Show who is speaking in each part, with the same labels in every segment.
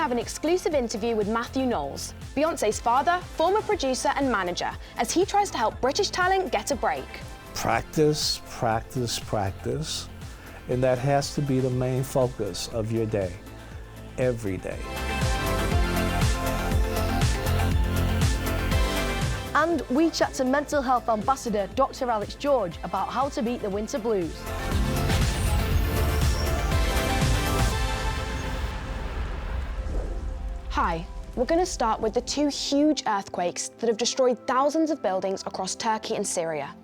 Speaker 1: have an exclusive interview with Mathew Knowles, Beyoncé's father, former producer and manager, as he tries to help British talent get a break.
Speaker 2: Practice, practice, practice, and that has to be the main focus of your day, every day.
Speaker 3: And we chat to mental health ambassador Dr. Alex George about how to beat the winter blues.
Speaker 1: Hi, we're going to start with the two huge earthquakes that have destroyed thousands of buildings across Turkey and Syria.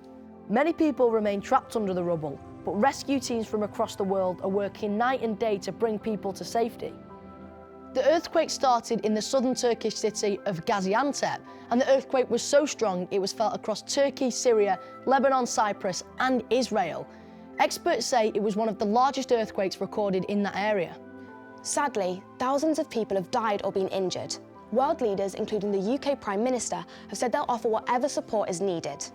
Speaker 3: Many people remain trapped under the rubble, but rescue teams from across the world are working night and day to bring people to safety. The earthquake started in the southern Turkish city of Gaziantep, and the earthquake was so strong it was felt across Turkey, Syria, Lebanon, Cyprus and Israel. Experts say it was one of the largest earthquakes recorded in that area.
Speaker 1: Sadly, thousands of people have died or been injured. World leaders, including the UK Prime Minister, have said they'll offer whatever support is needed.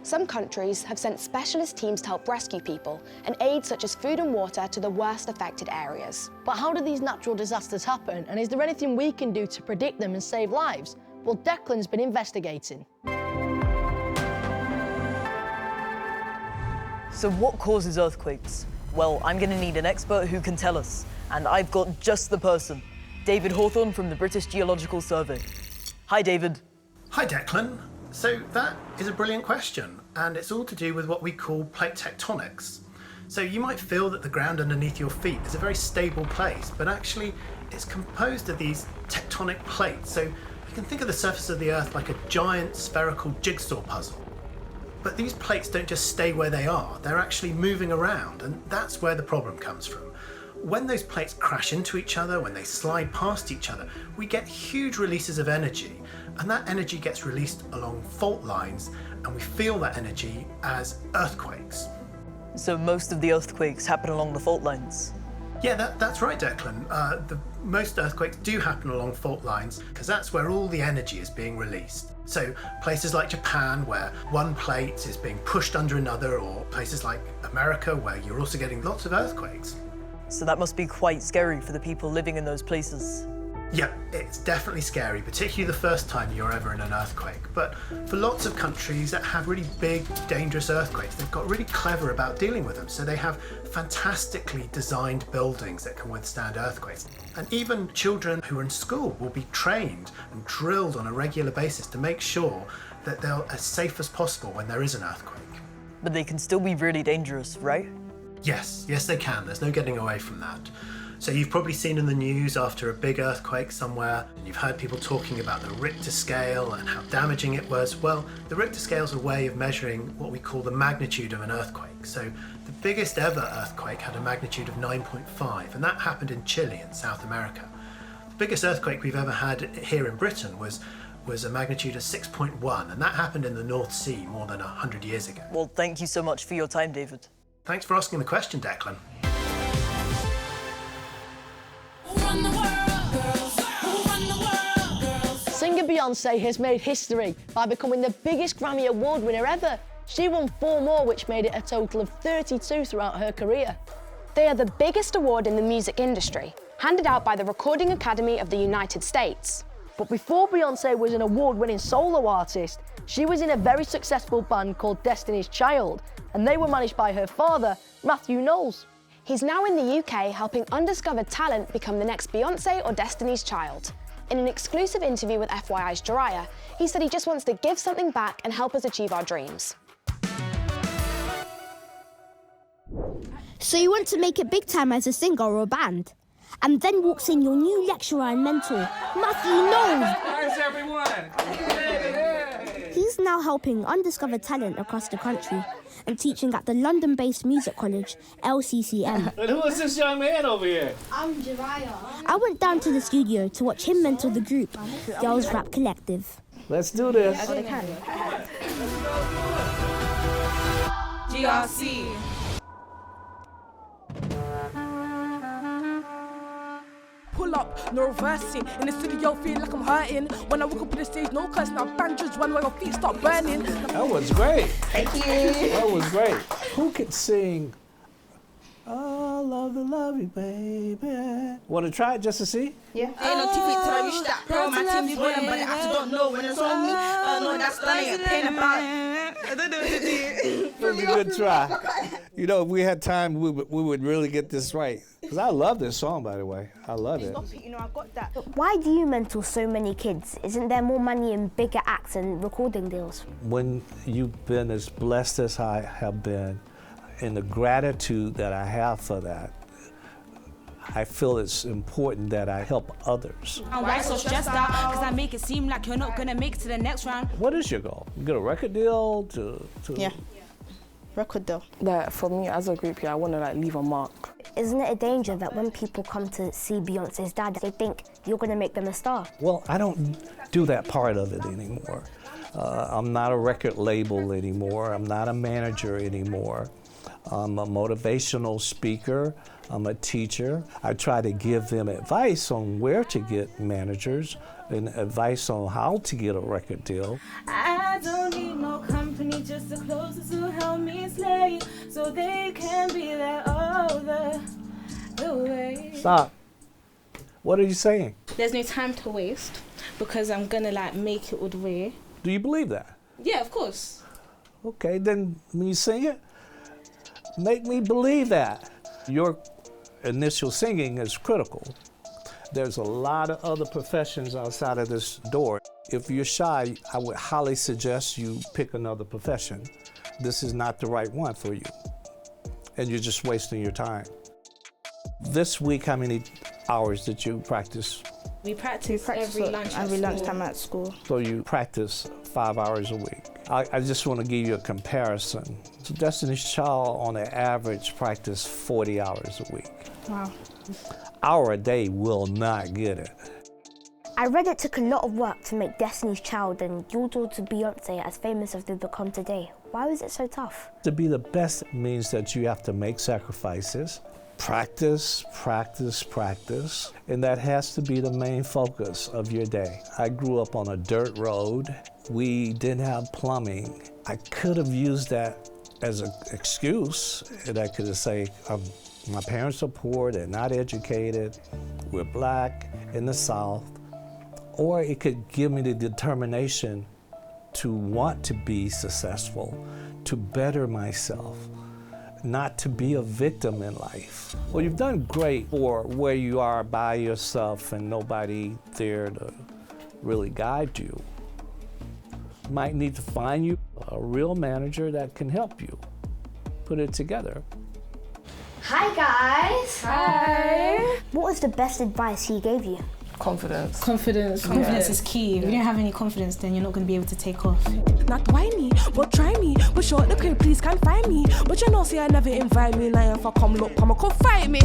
Speaker 1: Some countries have sent specialist teams to help rescue people and aid such as food and water to the worst affected areas.
Speaker 3: But how do these natural disasters happen, and is there anything we can do to predict them and save lives? Well, Declan's been investigating.
Speaker 4: So what causes earthquakes? Well, I'm going to need an expert who can tell us, and I've got just the person. David Hawthorne from the British Geological Survey. Hi, David.
Speaker 5: Hi, Declan. So that is a brilliant question, and it's all to do with what we call plate tectonics. So you might feel that the ground underneath your feet is a very stable place, but actually it's composed of these tectonic plates. So you can think of the surface of the Earth like a giant spherical jigsaw puzzle. But these plates don't just stay where they are, they're actually moving around, and that's where the problem comes from. When those plates crash into each other, when they slide past each other, we get huge releases of energy, and that energy gets released along fault lines, and we feel that energy as earthquakes.
Speaker 4: So most of the earthquakes happen along the fault lines?
Speaker 5: Yeah, that's right, Declan. Most earthquakes do happen along fault lines because that's where all the energy is being released. So places like Japan, where one plate is being pushed under another, or places like America, where you're also getting lots of earthquakes.
Speaker 4: So that must be quite scary for the people living in those places.
Speaker 5: Yeah, it's definitely scary, particularly the first time you're ever in an earthquake. But for lots of countries that have really big, dangerous earthquakes, they've got really clever about dealing with them. So they have fantastically designed buildings that can withstand earthquakes. And even children who are in school will be trained and drilled on a regular basis to make sure that they're as safe as possible when there is an earthquake.
Speaker 4: But they can still be really dangerous, right?
Speaker 5: Yes, they can. There's no getting away from that. So you've probably seen in the news after a big earthquake somewhere, and you've heard people talking about the Richter scale and how damaging it was. Well, the Richter scale is a way of measuring what we call the magnitude of an earthquake. So the biggest ever earthquake had a magnitude of 9.5, and that happened in Chile in South America. The biggest earthquake we've ever had here in Britain was a magnitude of 6.1, and that happened in the North Sea more than 100 years ago.
Speaker 4: Well, thank you so much for your time, David.
Speaker 5: Thanks for asking the question, Declan.
Speaker 3: Singer Beyoncé has made history by becoming the biggest Grammy Award winner ever. She won 4 more, which made it a total of 32 throughout her career.
Speaker 1: They are the biggest award in the music industry, handed out by the Recording Academy of the United States.
Speaker 3: But before Beyoncé was an award-winning solo artist, she was in a very successful band called Destiny's Child, and they were managed by her father, Mathew Knowles.
Speaker 1: He's now in the UK helping undiscovered talent become the next Beyoncé or Destiny's Child. In an exclusive interview with FYI's Jiraiya, he said he just wants to give something back and help us achieve our dreams.
Speaker 6: So you want to make it big time as a singer or a band? And then walks in your new lecturer and mentor, Mathew Knowles.
Speaker 7: How's everyone?
Speaker 6: He's now helping undiscovered talent across the country and teaching at the London-based music college, LCCM.
Speaker 7: And who is this young man over here?
Speaker 6: I'm Jiraiya. I went down to the studio to watch him mentor the group, Girls Rap Collective.
Speaker 2: Let's do this.
Speaker 8: GRC. Pull up, no reversing. In the studio, feel like I'm hurting. When I walk up on the stage, no cursing. Now bandages run where your feet start burning.
Speaker 2: That was great.
Speaker 8: Thank you.
Speaker 2: That was great. Who could sing Oh, love you, baby. Want to try it just to see?
Speaker 9: Yeah. Ain't no TV till I reach that. Bro, my team is winning, but I just don't know when it's on me. No, that's stunning. Pain about it. I don't know what to do.
Speaker 2: It was a good try. You know, if we had time, we would really get this right. Because I love this song, by the way. I love it.
Speaker 9: You know, I got that.
Speaker 6: Why do you mentor so many kids? Isn't there more money in bigger acts and recording deals?
Speaker 2: When you've been as blessed as I have been, and the gratitude that I have for that, I feel it's important that I help others.
Speaker 10: And why so stressed out? Because I make it seem like you're not gonna make it to the next round.
Speaker 2: What is your goal? Get a record deal to
Speaker 9: Yeah. Record deal.
Speaker 11: That for me as a group, I want to leave a mark.
Speaker 6: Isn't it a danger that when people come to see Beyonce's dad, they think you're going to make them a star?
Speaker 2: Well, I don't do that part of it anymore. I'm not a record label anymore. I'm not a manager anymore. I'm a motivational speaker. I'm a teacher. I try to give them advice on where to get managers and advice on how to get a record deal.
Speaker 10: I don't need no company, just the closest to help me slay, so they can be there all the way.
Speaker 2: Stop. What are you saying?
Speaker 10: There's no time to waste because I'm gonna make it all the way.
Speaker 2: Do you believe that?
Speaker 10: Yeah, of course.
Speaker 2: Okay, then when you sing it, make me believe that. Your initial singing is critical. There's a lot of other professions outside of this door. If you're shy, I would highly suggest you pick another profession. This is not the right one for you, and you're just wasting your time. This week, how many hours did you practice?
Speaker 10: We practice every
Speaker 9: lunchtime at school.
Speaker 2: So you practice 5 hours a week. I just want to give you a comparison. So Destiny's Child, on an average, practice 40 hours a week.
Speaker 9: Wow.
Speaker 2: Hour a day will not get it.
Speaker 6: I read it took a lot of work to make Destiny's Child and your daughter Beyonce as famous as they've become today. Why was it so tough?
Speaker 2: To be the best means that you have to make sacrifices. Practice, practice, practice, and that has to be the main focus of your day. I grew up on a dirt road. We didn't have plumbing. I could have used that as an excuse, and I could have said, my parents are poor, they're not educated, we're black in the South. Or it could give me the determination to want to be successful, to better myself, not to be a victim in life. Well, you've done great for where you are by yourself and nobody there to really guide you. You might need to find you a real manager that can help you put it together.
Speaker 6: Hi guys!
Speaker 10: Hi!
Speaker 6: What was the best advice he gave you?
Speaker 11: Confidence.
Speaker 10: Confidence is key. If you don't have any confidence, then you're not going to be able to take off.
Speaker 8: Not whiny, but try me. But short the crib, please can't find me. But you know, say I never invite me. Now if I come look, come fight me.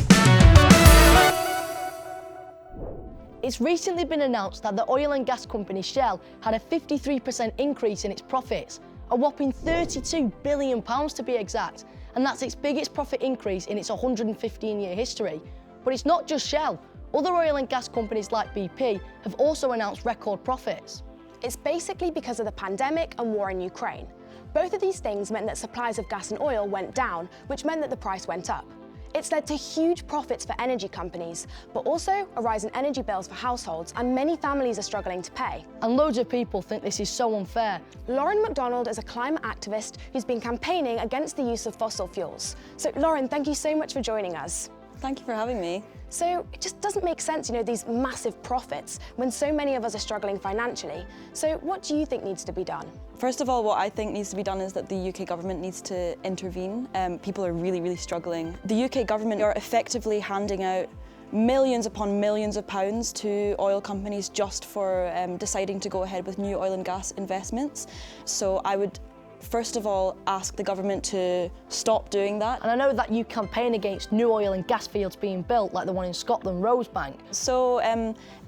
Speaker 3: It's recently been announced that the oil and gas company Shell had a 53% increase in its profits, a whopping £32 billion to be exact, and that's its biggest profit increase in its 115-year history. But it's not just Shell. Other oil and gas companies like BP have also announced record profits.
Speaker 1: It's basically because of the pandemic and war in Ukraine. Both of these things meant that supplies of gas and oil went down, which meant that the price went up. It's led to huge profits for energy companies, but also a rise in energy bills for households, and many families are struggling to pay.
Speaker 3: And loads of people think this is so unfair.
Speaker 1: Lauren McDonald is a climate activist who's been campaigning against the use of fossil fuels. So Lauren, thank you so much for joining us.
Speaker 12: Thank you for having me.
Speaker 1: So it just doesn't make sense, these massive profits when so many of us are struggling financially. So what do you think needs to be done?
Speaker 12: First of all, what I think needs to be done is that the UK government needs to intervene. People are really, really struggling. The UK government are effectively handing out millions upon millions of pounds to oil companies just for deciding to go ahead with new oil and gas investments. So I would first of all ask the government to stop doing that.
Speaker 3: And I know that you campaign against new oil and gas fields being built, like the one in Scotland, Rosebank.
Speaker 12: So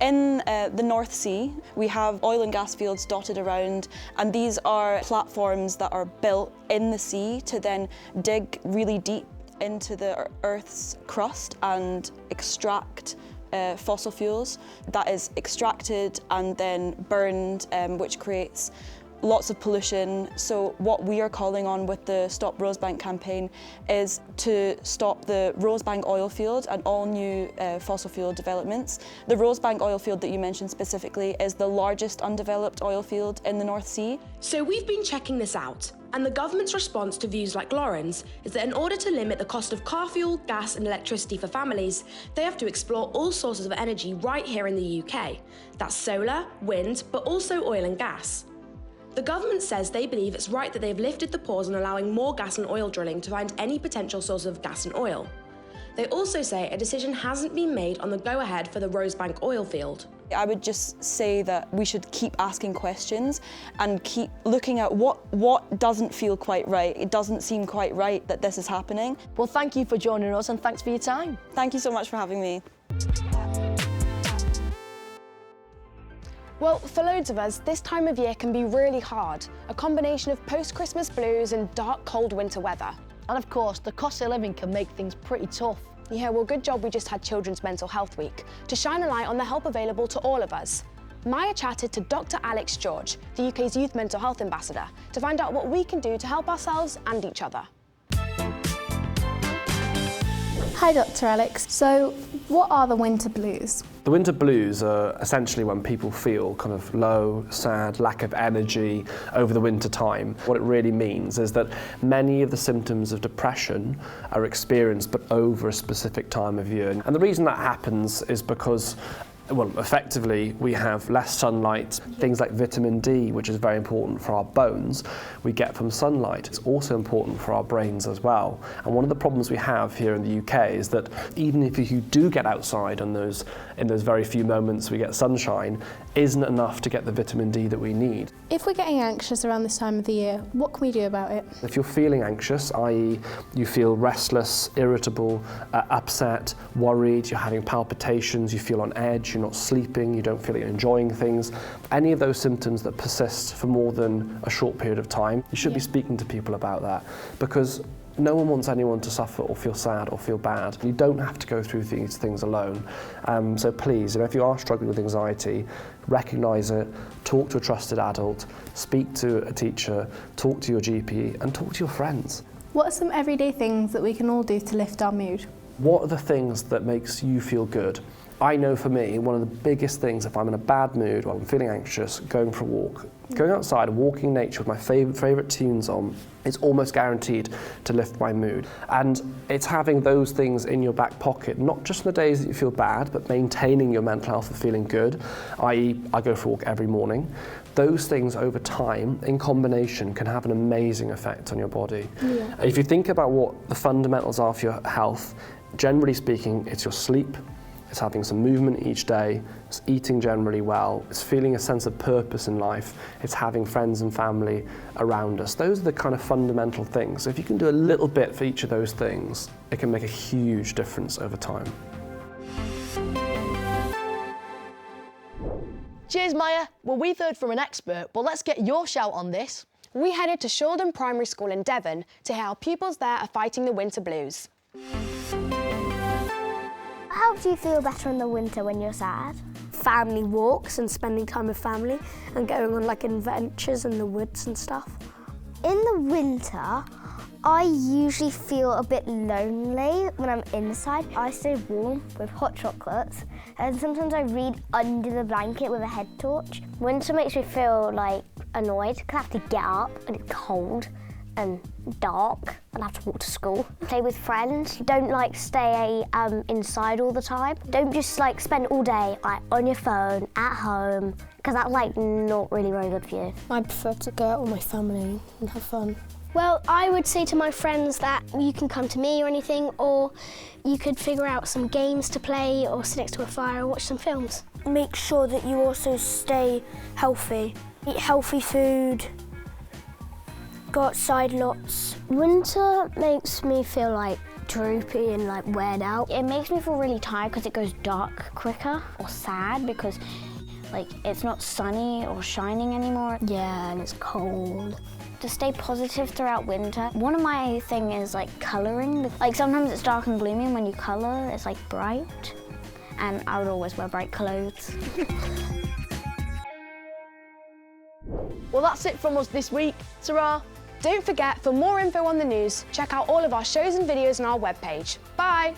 Speaker 12: in the North Sea, we have oil and gas fields dotted around, and these are platforms that are built in the sea to then dig really deep into the Earth's crust and extract fossil fuels. That is extracted and then burned, which creates lots of pollution. So what we are calling on with the Stop Rosebank campaign is to stop the Rosebank oil field and all new fossil fuel developments. The Rosebank oil field that you mentioned specifically is the largest undeveloped oil field in the North Sea.
Speaker 1: So we've been checking this out, and the government's response to views like Lauren's is that in order to limit the cost of car fuel, gas and electricity for families, they have to explore all sources of energy right here in the UK. That's solar, wind, but also oil and gas. The government says they believe it's right that they've lifted the pause on allowing more gas and oil drilling to find any potential source of gas and oil. They also say a decision hasn't been made on the go-ahead for the Rosebank oil field.
Speaker 12: I would just say that we should keep asking questions and keep looking at what doesn't feel quite right. It doesn't seem quite right that this is happening.
Speaker 3: Well, thank you for joining us and thanks for your time.
Speaker 12: Thank you so much for having me.
Speaker 1: Well, for loads of us, this time of year can be really hard. A combination of post-Christmas blues and dark, cold winter weather.
Speaker 3: And of course, the cost of living can make things pretty tough.
Speaker 1: Yeah, well, good job we just had Children's Mental Health Week to shine a light on the help available to all of us. Maya chatted to Dr. Alex George, the UK's Youth Mental Health Ambassador, to find out what we can do to help ourselves and each other.
Speaker 13: Hi Dr. Alex. So what are the winter blues?
Speaker 14: The winter blues are essentially when people feel kind of low, sad, lack of energy over the winter time. What it really means is that many of the symptoms of depression are experienced but over a specific time of year. And the reason that happens is because well, effectively, we have less sunlight. Things like vitamin D, which is very important for our bones, we get from sunlight. It's also important for our brains as well. And one of the problems we have here in the UK is that even if you do get outside in those very few moments we get sunshine, isn't enough to get the vitamin D that we need.
Speaker 13: If we're getting anxious around this time of the year, what can we do about it?
Speaker 14: If you're feeling anxious, i.e. you feel restless, irritable, upset, worried, you're having palpitations, you feel on edge, you're not sleeping, you don't feel like you're enjoying things, any of those symptoms that persist for more than a short period of time, you should be speaking to people about that, because no one wants anyone to suffer or feel sad or feel bad. You don't have to go through these things alone. So please, if you are struggling with anxiety, recognise it, talk to a trusted adult, speak to a teacher, talk to your GP and talk to your friends.
Speaker 13: What are some everyday things that we can all do to lift our mood?
Speaker 14: What are the things that makes you feel good? I know for me, one of the biggest things, if I'm in a bad mood or I'm feeling anxious, going for a walk. Going outside and walking in nature with my favourite tunes on, it's almost guaranteed to lift my mood. And it's having those things in your back pocket, not just on the days that you feel bad, but maintaining your mental health and feeling good, i.e. I go for a walk every morning. Those things over time, in combination, can have an amazing effect on your body. Yeah. If you think about what the fundamentals are for your health, generally speaking, it's your sleep, it's having some movement each day, it's eating generally well, it's feeling a sense of purpose in life, it's having friends and family around us. Those are the kind of fundamental things. So if you can do a little bit for each of those things, it can make a huge difference over time.
Speaker 3: Cheers, Maya. Well, we've heard from an expert, but let's get your shout on this.
Speaker 1: We headed to Shildon Primary School in Devon to hear how pupils there are fighting the winter blues.
Speaker 6: How do you feel better in the winter when you're sad?
Speaker 15: Family walks and spending time with family and going on like adventures in the woods and stuff.
Speaker 6: In the winter, I usually feel a bit lonely when I'm inside. I stay warm with hot chocolates and sometimes I read under the blanket with a head torch. Winter makes me feel like annoyed because I have to get up and it's cold and dark and I have to walk to school. Play with friends. Don't like stay inside all the time. Don't just like spend all day like on your phone at home because that's like not really very good for you.
Speaker 15: I prefer to go out with my family and have fun.
Speaker 16: Well, I would say to my friends that you can come to me or anything, or you could figure out some games to play or sit next to a fire or watch some films.
Speaker 15: Make sure that you also stay healthy. Eat healthy food. Go outside lots.
Speaker 16: Winter makes me feel like droopy and like weared out.
Speaker 17: It makes me feel really tired because it goes dark quicker, or sad because like it's not sunny or shining anymore.
Speaker 16: Yeah, and it's cold.
Speaker 17: To stay positive throughout winter, one of my thing is like colouring. Like sometimes it's dark and gloomy and when you colour it's like bright, and I would always wear bright clothes.
Speaker 3: Well, that's it from us this week. Ta-ra!
Speaker 1: Don't forget, for more info on the news, check out all of our shows and videos on our webpage. Bye!